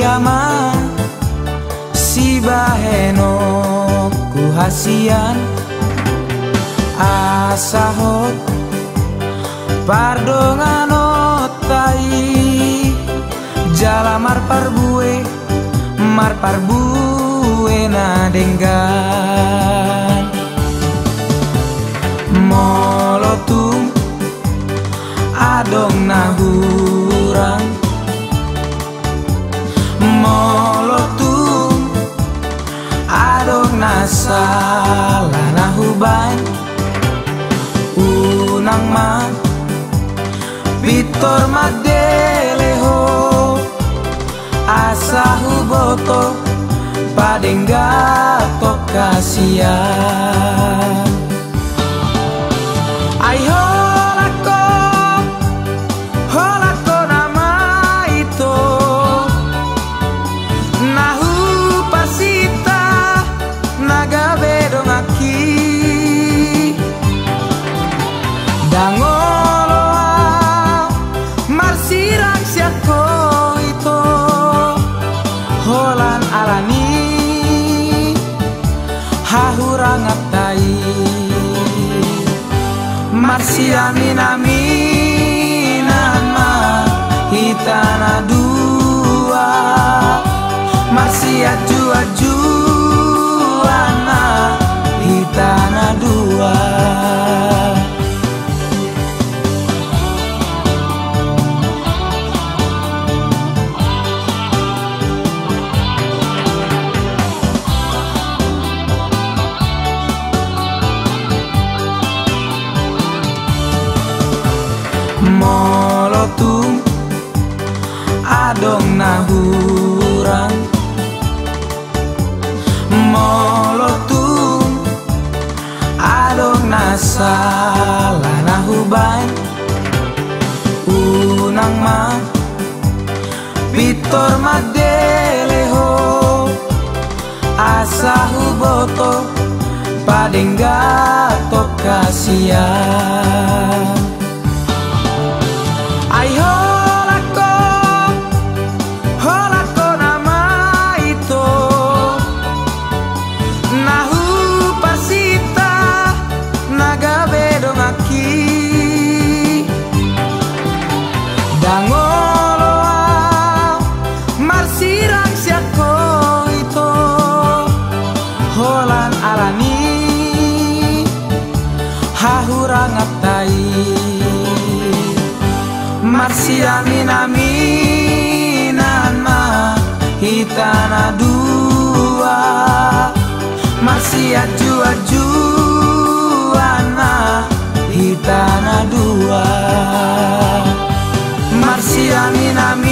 ama si baheno ku hasian asahot pardongan tai jala mar parbue na denggan molotung adong na hurang molotung adong na salah na huban unang ma pitor madeleho asa huboto padenggato kasihan ai holako nama itu nahu pasita naga bedong aki dangoloa marsirang siako itu holan alani hahurang atai marsiaminaminahan ma hitana dua marsiajuajuana hitana dua molotung adong na hurang molotung adong na salah na huban unang ma pitor madeleho asa huboto padenggato kasihan ai holako nama itu nahu pasita naga bedong aki dangoloa marsirang siako itu holan alani hahurang atai marsiaminaminahan ma hitana dua marsiajuajuana hitana dua marsiaminaminahan